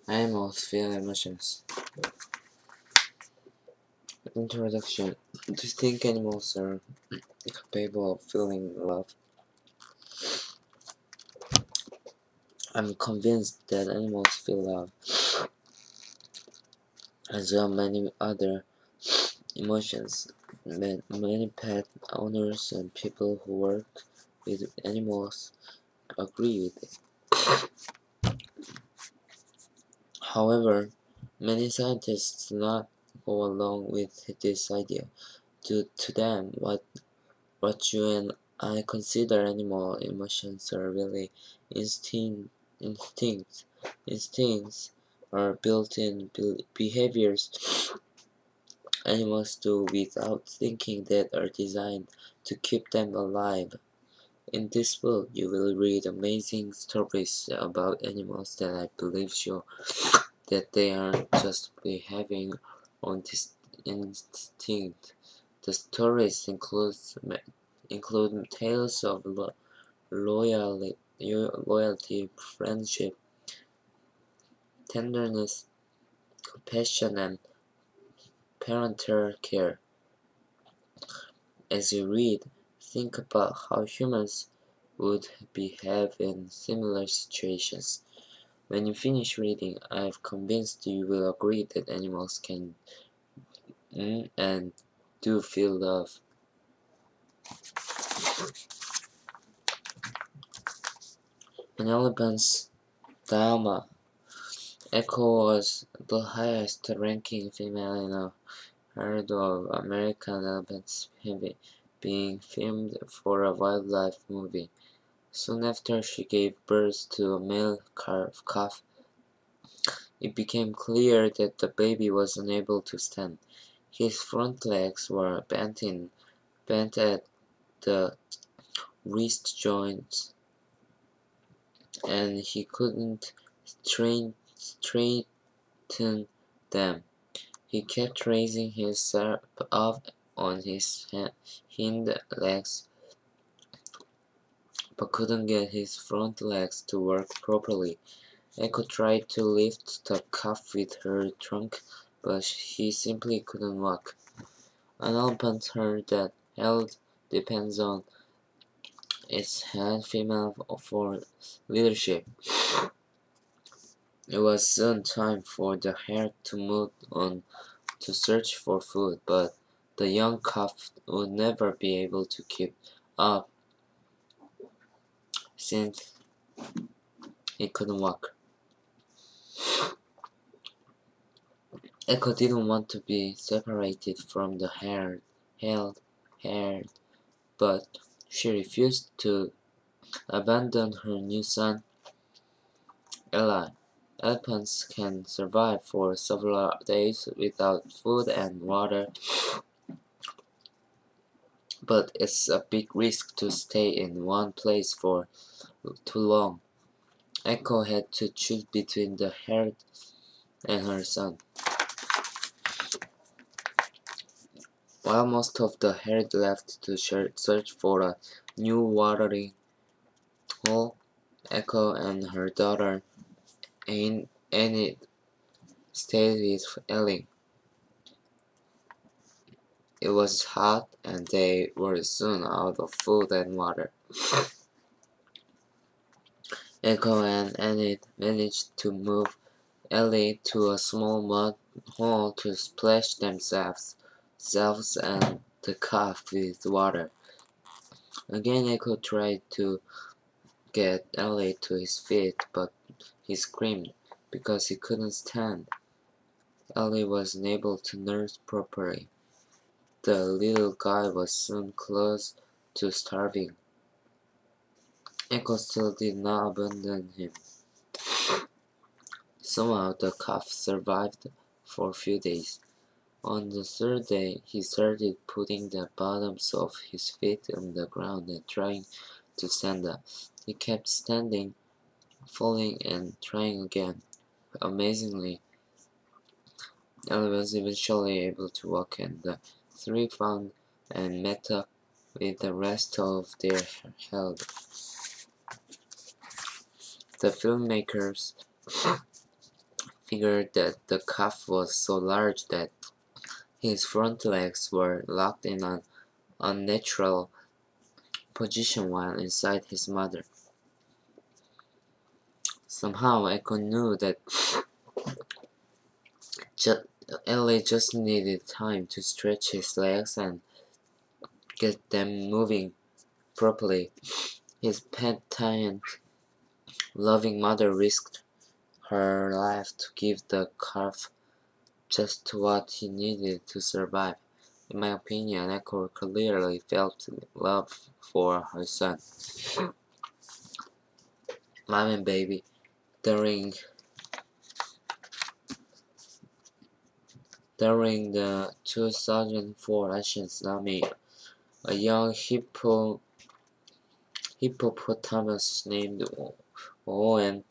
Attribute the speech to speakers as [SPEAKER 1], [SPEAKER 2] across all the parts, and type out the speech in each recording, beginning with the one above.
[SPEAKER 1] Animals feel emotions. Introduction. Do you think animals are capable of feeling love? I'm convinced that animals feel love, as well many other emotions. Many pet owners and people who work with animals agree with it. However, many scientists do not go along with this idea. To them, what you and I consider animal emotions are really instincts. Instincts are built-in behaviors animals do without thinking that are designed to keep them alive. In this book, you will read amazing stories about animals that I believe show that they aren't just behaving on this instinct. The stories include tales of loyalty, friendship, tenderness, compassion, and parental care. As you read, think about how humans would behave in similar situations. When you finish reading, I am convinced you will agree that animals can and do feel love. An elephant's Dharma. Echo was the highest ranking female in a herd of American elephants being filmed for a wildlife movie. Soon after she gave birth to a male calf, it became clear that the baby was unable to stand. His front legs were bent at the wrist joints, and he couldn't straighten them. He kept raising himself up on his hind legs, but couldn't get his front legs to work properly. Echo tried to lift the calf with her trunk, but he simply couldn't walk. An elephant herd that health depends on its head female for leadership. It was soon time for the herd to move on to search for food, but the young calf would never be able to keep up since he couldn't walk. Echo didn't want to be separated from the herd, but she refused to abandon her new son, Eli. Elephants can survive for several days without food and water, but it's a big risk to stay in one place for too long. Echo had to choose between the herd and her son. While most of the herd left to search for a new watering hole, Echo and her daughter Enid stayed with Ellie. It was hot, and they were soon out of food and water. Echo and Enid managed to move Ellie to a small mud hole to splash themselves and the calf with water. Again, Echo tried to get Ellie to his feet, but he screamed because he couldn't stand. Ellie was unable to nurse properly. The little guy was soon close to starving. Echo still did not abandon him. Somehow the calf survived for a few days. On the third day, he started putting the bottoms of his feet on the ground and trying to stand up. He kept standing, falling, and trying again. Amazingly, Ellie was eventually able to walk, and the three found and met up with the rest of their herd. The filmmakers figured that the calf was so large that his front legs were locked in an unnatural position while inside his mother. Somehow Echo knew that Ellie just needed time to stretch his legs and get them moving properly. His penitent, loving mother risked her life to give the calf just what he needed to survive. In my opinion, Echo clearly felt love for her son. Mom and baby. During the 2004 Asian tsunami, a young hippopotamus named Owen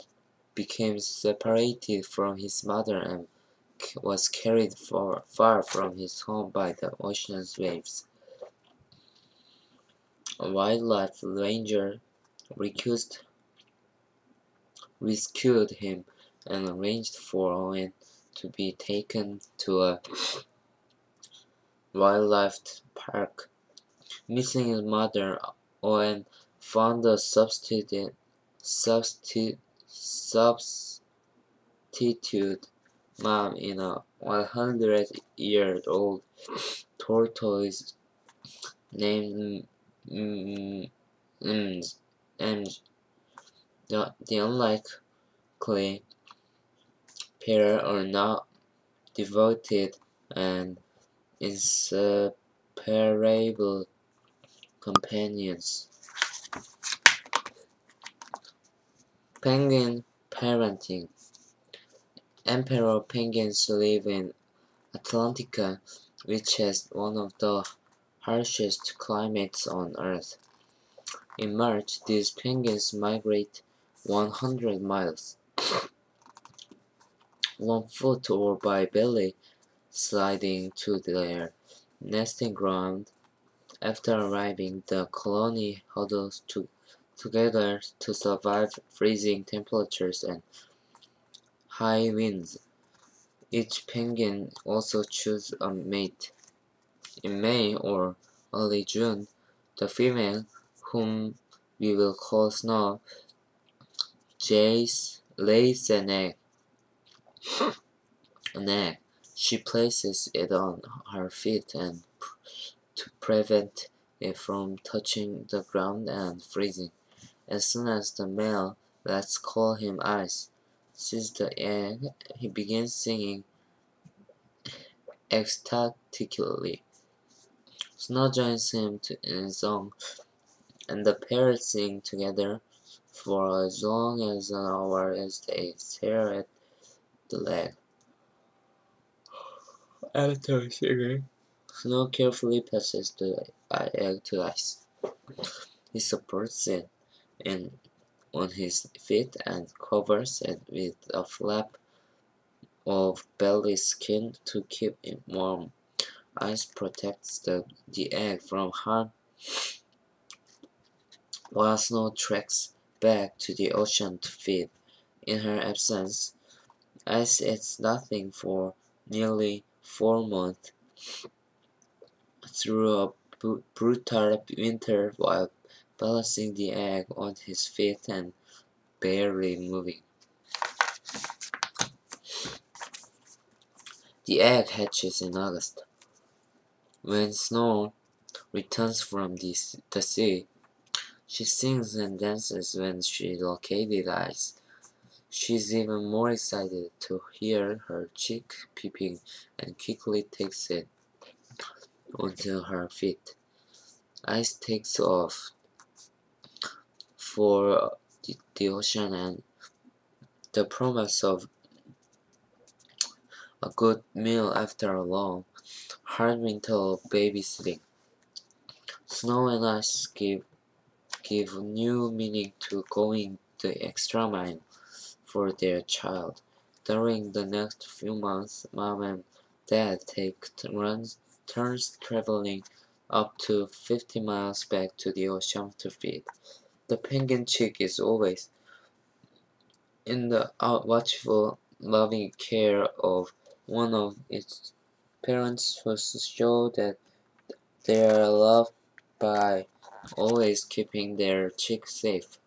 [SPEAKER 1] became separated from his mother and was carried far from his home by the ocean's waves. A wildlife ranger rescued him and arranged for Owen to be taken to a wildlife park. Missing his mother, Owen found a substitute mom in a 100-year-old tortoise named Ems. The unlikely pair are now devoted and inseparable companions. Penguin parenting. Emperor penguins live in Atlantica, which has one of the harshest climates on Earth. In March, these penguins migrate 100 miles, 1 foot or by belly, sliding to their nesting ground. After arriving, the colony huddles together to survive freezing temperatures and high winds. Each penguin also chooses a mate. In May or early June, the female, whom we will call Snow, lays an egg. She places it on her feet and to prevent it from touching the ground and freezing. As soon as the male, let's call him Ice, sees the egg, he begins singing ecstatically. Snow joins him in song, and the pair sing together for as long as an hour as they stare at the leg. After singing, Snow carefully passes the egg to Ice. He supports it on his feet and covers it with a flap of belly skin to keep it warm. Ice protects the egg from harm, while Snow treks back to the ocean to feed. In her absence, Ice eats nothing for nearly 4 months through a brutal winter while balancing the egg on his feet and barely moving. The egg hatches in August. When Snow returns from the sea, she sings and dances when she located Ice. She's even more excited to hear her chick peeping and quickly takes it onto her feet. Ice takes off for the ocean and the promise of a good meal after a long, hard winter of babysitting. Snow and Ice give new meaning to going the extra mile for their child. During the next few months, Mom and Dad take turns traveling up to 50 miles back to the ocean to feed. The penguin chick is always in the watchful loving care of one of its parents who show that they are loved by always keeping their chick safe.